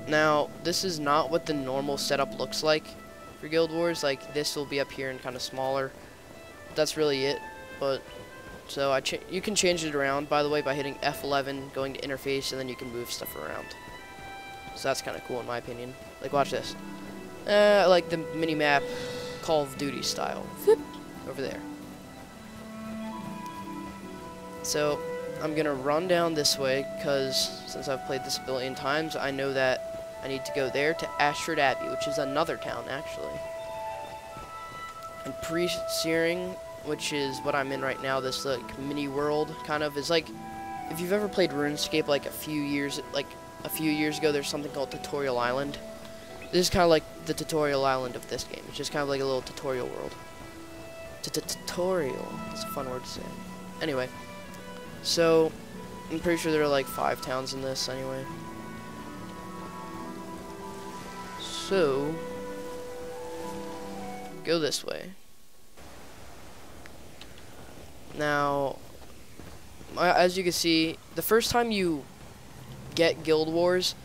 Now, this is not what the normal setup looks like for Guild Wars. Like, this will be up here and kind of smaller. That's really it. But, so you can change it around, by the way, by hitting F11, going to interface, and then you can move stuff around. So that's kind of cool in my opinion. Like, watch this. Like the mini-map Call of Duty style. Whoop, over there. So, I'm going to run down this way, because since I've played this a billion times, I know that I need to go there to Ashford Abbey, which is another town, actually. And Pre-Searing, which is what I'm in right now, this, like, mini-world, kind of, is like, if you've ever played RuneScape, like, a few years ago, there's something called Tutorial Island. This is kind of like the tutorial island of this game. It's just kind of like a little tutorial world. Tutorial. It's a fun word to say. Anyway. So, I'm pretty sure there are like 5 towns in this anyway. So, go this way. Now, as you can see, the first time you get Guild Wars,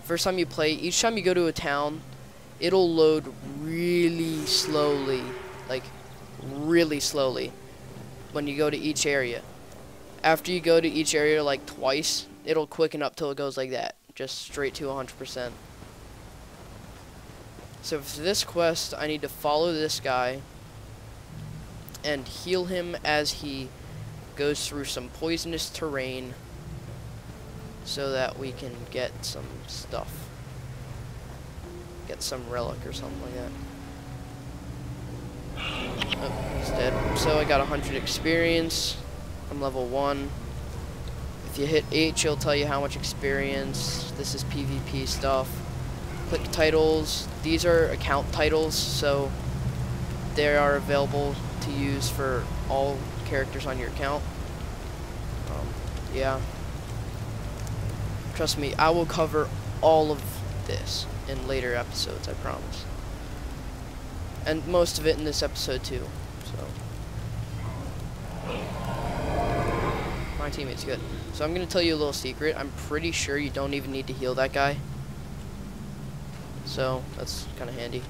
first time you play, each time you go to a town, it'll load really slowly, like really slowly when you go to each area. After you go to each area like twice, it'll quicken up till it goes like that, just straight to 100%. So for this quest, I need to follow this guy and heal him as he goes through some poisonous terrain so that we can get some stuff. Get some relic or something like that. Oh, he's dead. So I got 100 experience. I'm level 1. If you hit H, it'll tell you how much experience. This is PvP stuff. Click titles. These are account titles, so they are available to use for all characters on your account. Yeah. Trust me, I will cover all of this in later episodes, I promise. And most of it in this episode too, so. My teammate's good. So I'm going to tell you a little secret. I'm pretty sure you don't even need to heal that guy. So, that's kind of handy.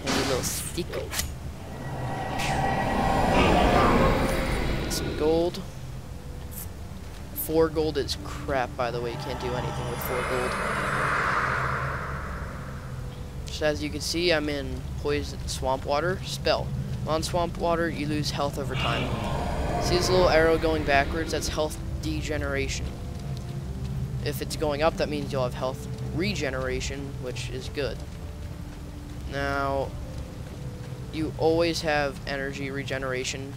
Handy little secret. Some gold. 4 gold is crap, by the way. You can't do anything with 4 gold. So as you can see, I'm in Poison Swamp Water. Spell. On Swamp Water, you lose health over time. See this little arrow going backwards? That's health degeneration. If it's going up, that means you'll have health regeneration, which is good. Now, you always have energy regeneration,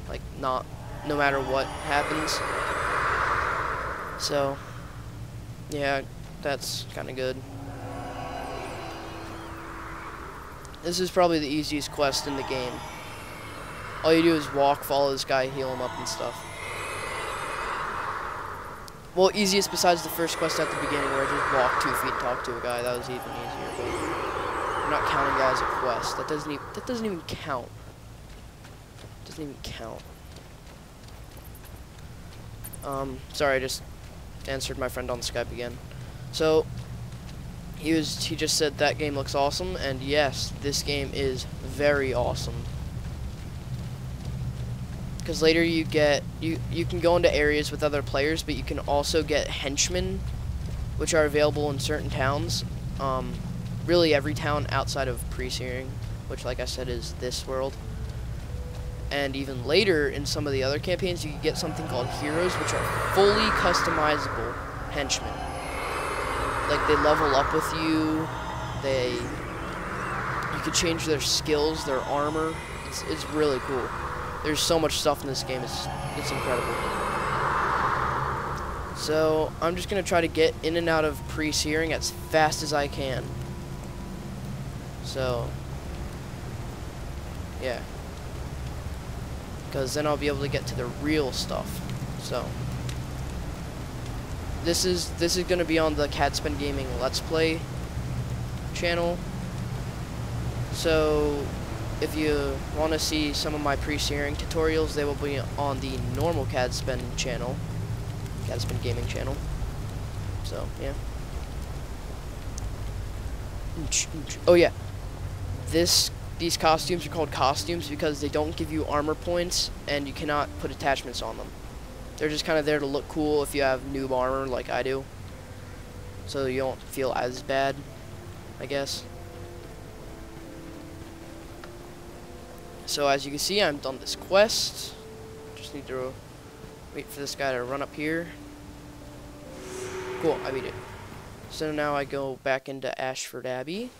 like no matter what happens. So, yeah, that's kind of good. This is probably the easiest quest in the game. All you do is walk, follow this guy, heal him up and stuff. Well, easiest besides the first quest at the beginning where I just walk 2 feet and talk to a guy. That was even easier, but I'm not counting that as a quest. That doesn't even count. Doesn't even count. Sorry, I just answered my friend on Skype again. So he just said that game looks awesome, and yes, this game is very awesome. Because later you can go into areas with other players, but you can also get henchmen, which are available in certain towns. Really every town outside of Pre-Searing, which like I said is this world. And even later in some of the other campaigns, you can get something called heroes, which are fully customizable henchmen. Like they level up with you. You can change their skills, their armor. It's really cool. There's so much stuff in this game, it's incredible. So, I'm just going to try to get in and out of Pre-Searing as fast as I can. So, yeah. Because then I'll be able to get to the real stuff. So, this is going to be on the Cadspen Gaming Let's Play channel. So, if you want to see some of my Pre-Searing tutorials, they will be on the normal Cadspen channel, Cadspen Gaming channel. So, yeah. Oh yeah, these costumes are called costumes because they don't give you armor points and you cannot put attachments on them. They're just kind of there to look cool if you have noob armor like I do, so you don't feel as bad, I guess. So as you can see, I'm done this quest. Just need to wait for this guy to run up here. Cool, I beat it. So now I go back into Ashford Abbey,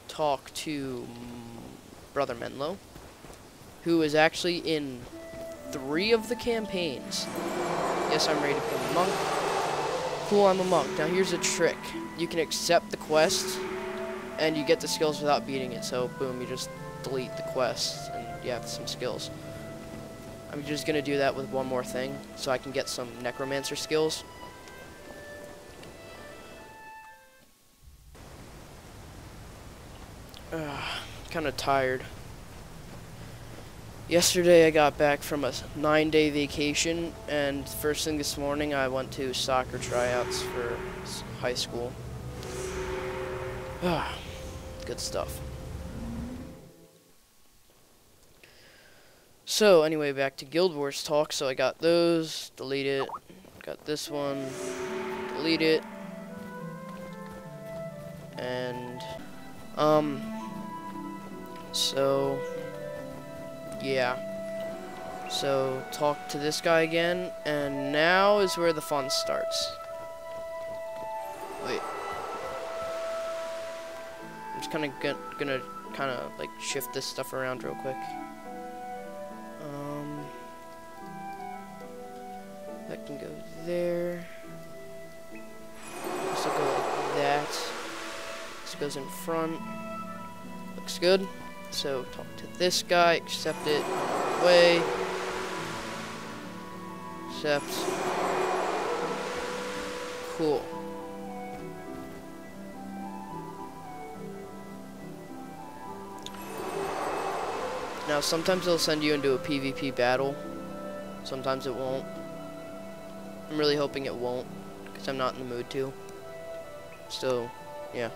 talk to Brother Menlo, who is actually in 3 of the campaigns. Yes, I'm ready to become a monk. Cool, I'm a monk. Now here's a trick. You can accept the quest, and you get the skills without beating it. So boom, you just delete the quest, and you have some skills. I'm just going to do that with one more thing, so I can get some necromancer skills. Kind of tired. Yesterday I got back from a 9-day vacation, and first thing this morning I went to soccer tryouts for high school. Good stuff. So anyway, back to Guild Wars talk. So I got those, delete it. Got this one, delete it. And so yeah. So talk to this guy again, and now is where the fun starts. Wait. I'm just gonna like shift this stuff around real quick. That can go there. This will go like that. This goes in front. Looks good. So talk to this guy, accept it, away. Accept. Cool. Now sometimes they'll send you into a PvP battle. Sometimes it won't. I'm really hoping it won't, because I'm not in the mood to. So, yeah.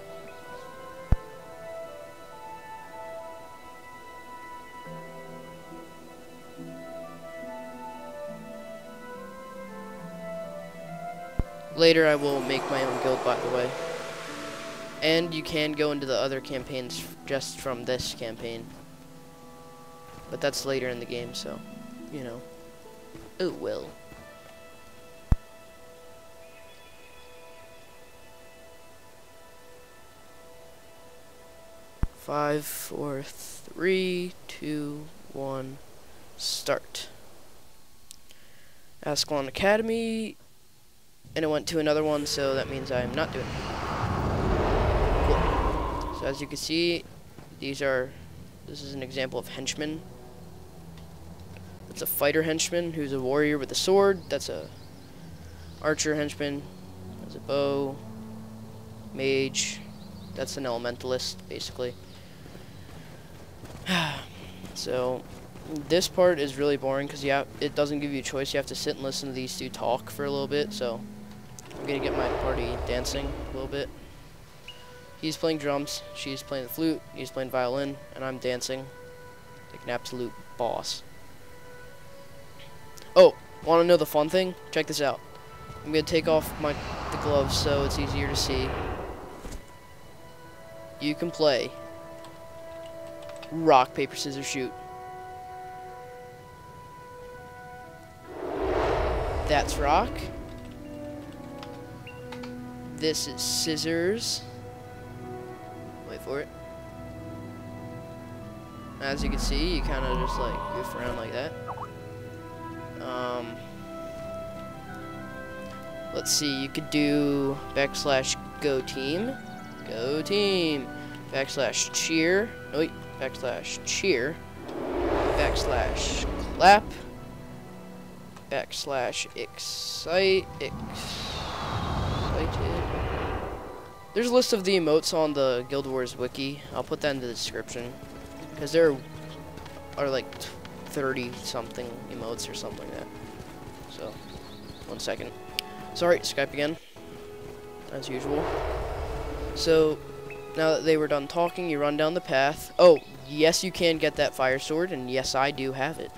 Later I will make my own guild, by the way. And you can go into the other campaigns just from this campaign. But that's later in the game, so, you know. Oh well. Five, 4, 3, 2, 1, start. Ascalon Academy, and it went to another one, so that means I'm not doing it. Cool. So as you can see, this is an example of henchmen. That's a fighter henchman who's a warrior with a sword. That's a archer henchman. That's a bow. Mage. That's an elementalist, basically. So this part is really boring because it doesn't give you a choice. You have to sit and listen to these two talk for a little bit. So I'm gonna get my party dancing a little bit. He's playing drums, she's playing the flute, he's playing violin, and I'm dancing like an absolute boss. Oh, want to know the fun thing? Check this out. I'm gonna take off the gloves so it's easier to see. You can play rock, paper, scissors, shoot. That's rock. This is scissors. Wait for it. As you can see, you kind of just like goof around like that. Let's see, you could do \go team, \cheer, no wait, \cheer, \clap, \excite, excited. There's a list of the emotes on the Guild Wars wiki. I'll put that in the description, because there are like 30 something emotes or something like that. So, 1 second. Sorry, Skype again, as usual. So, Now that they were done talking, you run down the path. Oh, yes, you can get that fire sword, and yes, I do have it.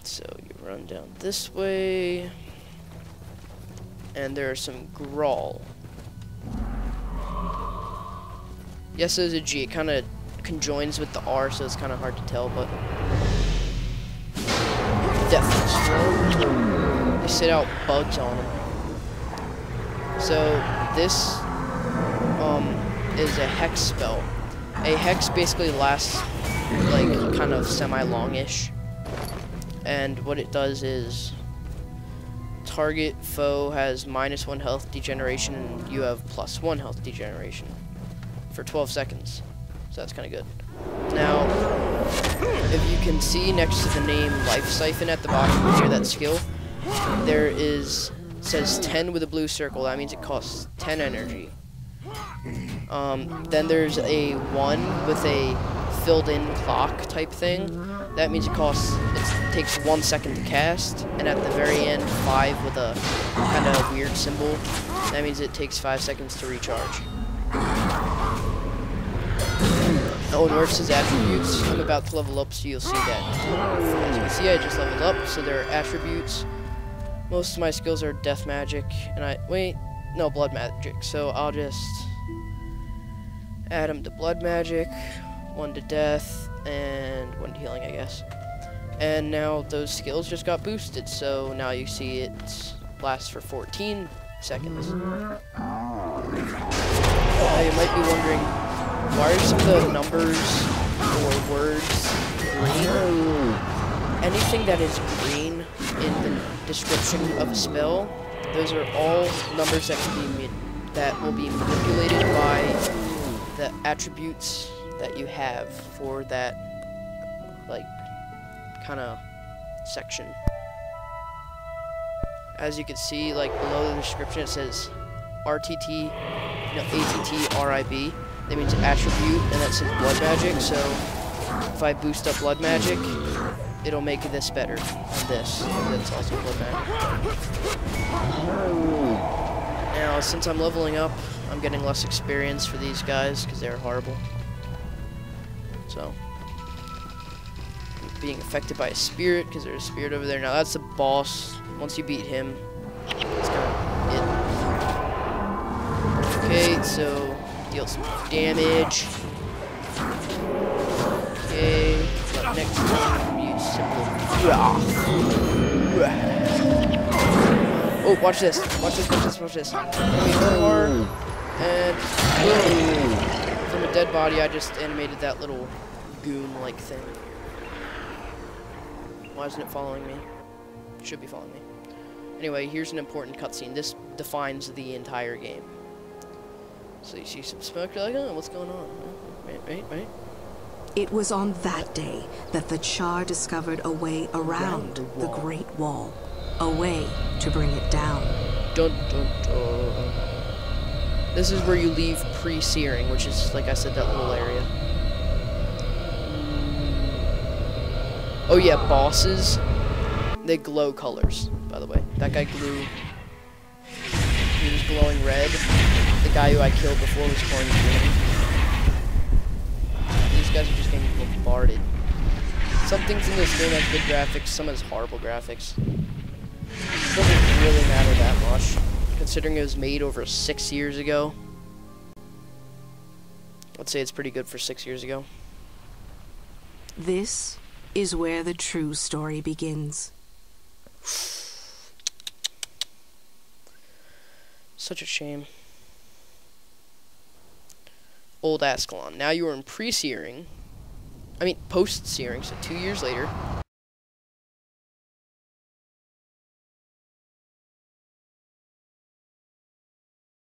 So you run down this way, and there are some Grawl. Yes, there's a G. It kind of conjoins with the R, so it's kind of hard to tell, but definitely strong. They sit out bugs on them. So this is a hex spell. A hex basically lasts like kind of semi-longish, and what it does is target foe has -1 health degeneration, and you have +1 health degeneration for 12 seconds. So that's kind of good. Now, if you can see next to the name Life Siphon at the bottom near that skill, there is, says 10 with a blue circle. That means it costs 10 energy. Then there's a 1 with a filled in clock type thing. That means it takes 1 second to cast, and at the very end 5 with a kind of weird symbol. That means it takes 5 seconds to recharge. Oh, Norse's attributes. I'm about to level up, so you'll see that. As you can see, I just leveled up, so there are attributes. Most of my skills are death magic, and blood magic. So I'll just add them to blood magic, 1 to death, and 1 to healing, I guess. And now those skills just got boosted, so now you see it lasts for 14 seconds. Now you might be wondering, why are some of the numbers or words green? Anything that is green in the description of a spell, those are all numbers that will be manipulated by the attributes that you have for that, like, kind of section. As you can see, like, below the description, it says ATT RIB. That means attribute, and that says blood magic. So if I boost up blood magic, it'll make this better. And this, that's also blood magic. Now, since I'm leveling up, I'm getting less experience for these guys because they're horrible. So, being affected by a spirit because there's a spirit over there. Now that's the boss. Once you beat him, that's kind of it. Okay, so deal some damage. Okay, next time use simple. Oh, watch this! Watch this! Watch this! Watch this! Hard, and from a dead body, I just animated that little goon-like thing. Why isn't it following me? It should be following me. Anyway, here's an important cutscene. This defines the entire game. So you see some smoke, you're like, oh, what's going on? Right. It was on that day that the Char discovered a way around the Great Wall. A way to bring it down. Dun, dun, dun. This is where you leave pre-searing, which is, like I said, that little area. Oh yeah, bosses, they glow colors, by the way. That guy he was glowing red. The guy who I killed before was orange green. These guys are just getting bombarded. Some things in this game have good graphics, some has horrible graphics. It doesn't really matter that much, considering it was made over 6 years ago. I'd say it's pretty good for 6 years ago. This is where the true story begins. Such a shame. Old Ascalon. Now you are in pre-searing. I mean, post-searing, so 2 years later.